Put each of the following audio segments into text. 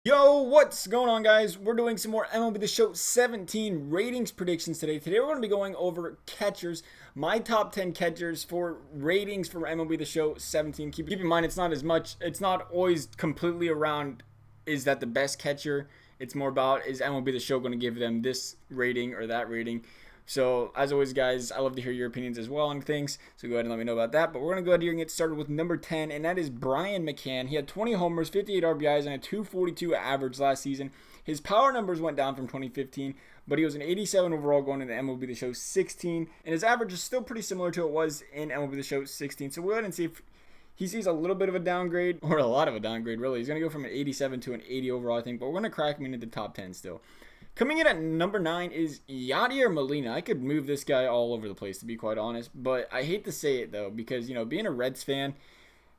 Yo, what's going on, guys? We're doing some more MLB The Show 17 ratings predictions today. Today we're going to be going over catchers, my top 10 catchers for ratings for MLB The Show 17. Keep in mind, it's not always completely around is that the best catcher. It's more about is MLB The Show going to give them this rating or that rating. So, as always, guys, I love to hear your opinions as well on things, so go ahead and let me know about that. But we're going to go ahead here and get started with number 10, and that is Brian McCann. He had 20 homers, 58 RBIs, and a 242 average last season. His power numbers went down from 2015, but he was an 87 overall going into MLB The Show 16, and his average is still pretty similar to what it was in MLB The Show 16. So we'll go ahead and see if he sees a little bit of a downgrade, or a lot of a downgrade, really. He's going to go from an 87 to an 80 overall, I think, but we're going to crack him into the top 10 still. Coming in at number 9 is Yadier Molina. I could move this guy all over the place, to be quite honest, but I hate to say it, though, because, being a Reds fan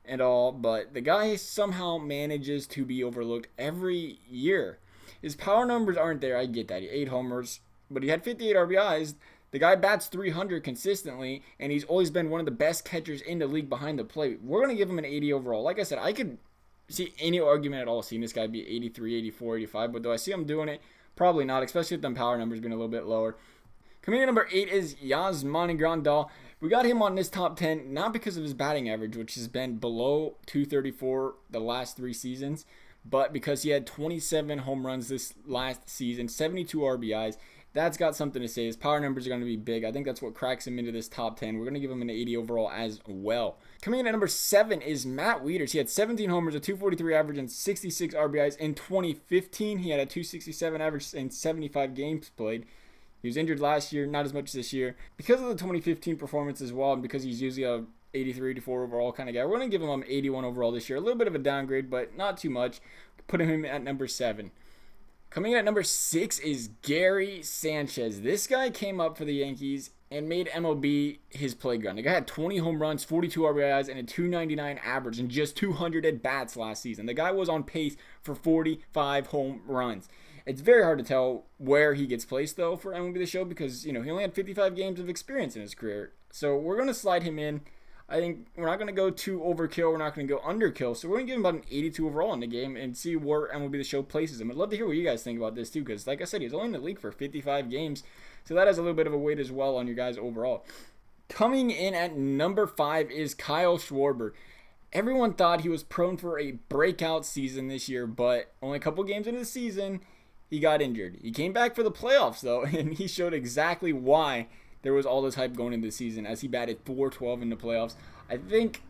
and all, but the guy somehow manages to be overlooked every year. His power numbers aren't there. I get that. He 8 homers, but he had 58 RBIs. The guy bats 300 consistently, and he's always been one of the best catchers in the league behind the plate. We're going to give him an 80 overall. Like I said, I could see any argument at all seeing this guy be 83, 84, 85, but do I see him doing it? Probably not, especially with them power numbers being a little bit lower. Coming in at number 8 is Yasmani Grandal. We got him on this top 10, not because of his batting average, which has been below 234 the last 3 seasons, but because he had 27 home runs this last season, 72 RBIs. That's got something to say. His power numbers are going to be big. I think that's what cracks him into this top 10. We're going to give him an 80 overall as well. Coming in at number 7 is Matt Wieters. He had 17 homers, a 243 average, and 66 RBIs in 2015. He had a 267 average in 75 games played. He was injured last year, not as much this year. Because of the 2015 performance as well, and because he's usually a 83, 84 overall kind of guy, we're going to give him an 81 overall this year. A little bit of a downgrade, but not too much. Putting him at number 7. Coming in at number 6 is Gary Sanchez. This guy came up for the Yankees and made MLB his playground. The guy had 20 home runs, 42 RBIs, and a 299 average in just 200 at-bats last season. The guy was on pace for 45 home runs. It's very hard to tell where he gets placed, though, for MLB The Show because, he only had 55 games of experience in his career. So we're going to slide him in. I think we're not going to go too overkill. We're not going to go underkill. So we're going to give him about an 82 overall in the game and see where MLB The Show places him. I'd love to hear what you guys think about this too because, like I said, he's only in the league for 55 games. So that has a little bit of a weight as well on your guys overall. Coming in at number 5 is Kyle Schwarber. Everyone thought he was prone for a breakout season this year, but only a couple games into the season, he got injured. He came back for the playoffs, though, and he showed exactly why there was all this hype going into the season as he batted .412 in the playoffs. I think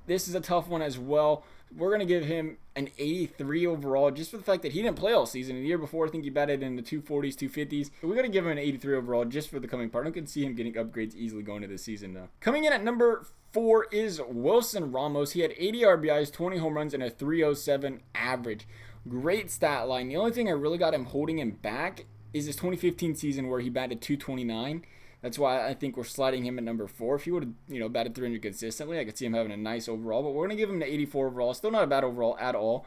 this is a tough one as well. We're going to give him an 83 overall just for the fact that he didn't play all season. The year before, I think he batted in the 240s, 250s. But we're going to give him an 83 overall just for the coming part. I can see him getting upgrades easily going into the season, though. Coming in at number 4 is Wilson Ramos. He had 80 RBIs, 20 home runs, and a 307 average. Great stat line. The only thing I really got him holding him back is his 2015 season where he batted 229. That's why I think we're sliding him at number 4. If he would have, batted 300 consistently, I could see him having a nice overall. But we're going to give him an 84 overall. Still not a bad overall at all.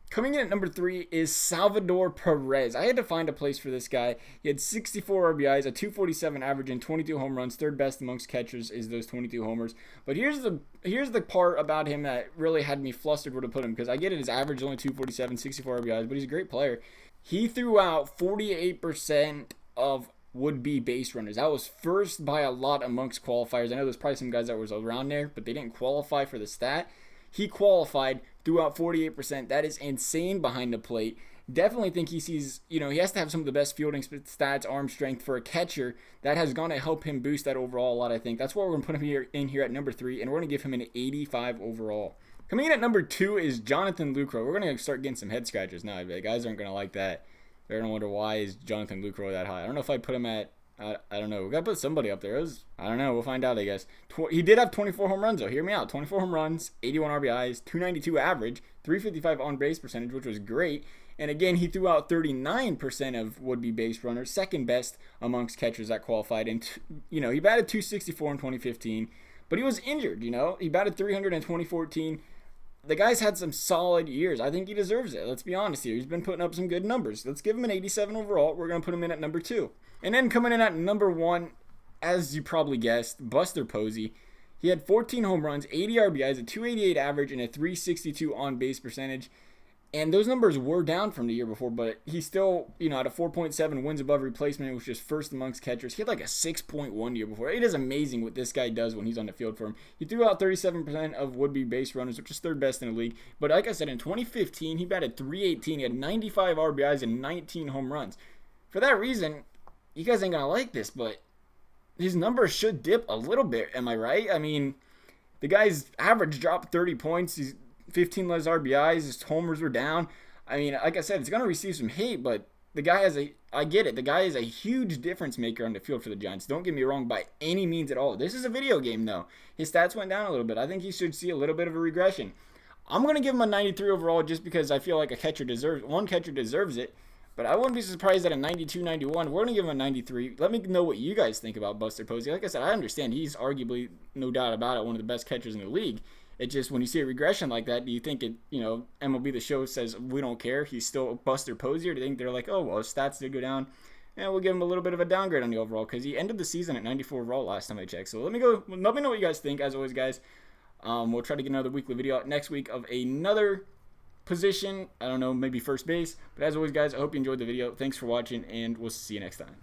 Coming in at number 3 is Salvador Perez. I had to find a place for this guy. He had 64 RBIs, a 247 average, and 22 home runs. Third best amongst catchers is those 22 homers. But here's the part about him that really had me flustered where to put him. Because I get it, his average is only 247, 64 RBIs, but he's a great player. He threw out 48% of would-be base runners. That was first by a lot amongst qualifiers. I know there's probably some guys that was around there, but they didn't qualify for the stat. He qualified, threw out 48%. That is insane behind the plate. Definitely think he sees, he has to have some of the best fielding stats, arm strength for a catcher. That has gone to help him boost that overall a lot, I think. That's why we're going to put him in here at number 3, and we're going to give him an 85 overall. Coming in at number 2 is Jonathan Lucroy. We're going to start getting some head scratchers now. The guys aren't going to like that. They're going to wonder why is Jonathan Lucroy that high. I don't know if I put him at, I don't know. We got to put somebody up there. I don't know. We'll find out, I guess. He did have 24 home runs, though. Hear me out. 24 home runs, 81 RBIs, 292 average, 355 on-base percentage, which was great. And again, he threw out 39% of would-be base runners, second best amongst catchers that qualified. And, he batted 264 in 2015, but he was injured, He batted 300 in 2014. The guy's had some solid years. I think he deserves it. Let's be honest here. He's been putting up some good numbers. Let's give him an 87 overall. We're going to put him in at number 2. And then coming in at number 1, as you probably guessed, Buster Posey. He had 14 home runs, 80 RBIs, a 288 average, and a 362 on-base percentage. And those numbers were down from the year before, but he still, had a 4.7 wins above replacement, which is first amongst catchers. He had like a 6.1 year before. It is amazing what this guy does when he's on the field for him. He threw out 37% of would-be base runners, which is third best in the league. But like I said, in 2015, he batted .318. He had 95 RBIs and 19 home runs. For that reason, you guys ain't going to like this, but his numbers should dip a little bit. Am I right? I mean, the guy's average dropped 30 points. He's 15 less RBIs. His homers were down. I mean, like I said, it's going to receive some hate, but the guy I get it. The guy is a huge difference maker on the field for the Giants. Don't get me wrong by any means at all. This is a video game, though. His stats went down a little bit. I think he should see a little bit of a regression. I'm going to give him a 93 overall just because I feel like one catcher deserves it. But I wouldn't be surprised at a 92, 91. We're going to give him a 93. Let me know what you guys think about Buster Posey. Like I said, I understand he's arguably, no doubt about it, one of the best catchers in the league. It just, when you see a regression like that, do you think MLB The Show says, we don't care, he's still Buster Posey? Or do you think they're like, oh, well, his stats did go down, and we'll give him a little bit of a downgrade on the overall? Because he ended the season at 94 overall last time I checked. So let me know what you guys think. As always, guys, we'll try to get another weekly video out next week of another position. I don't know, maybe first base. But as always, guys, I hope you enjoyed the video. Thanks for watching, and we'll see you next time.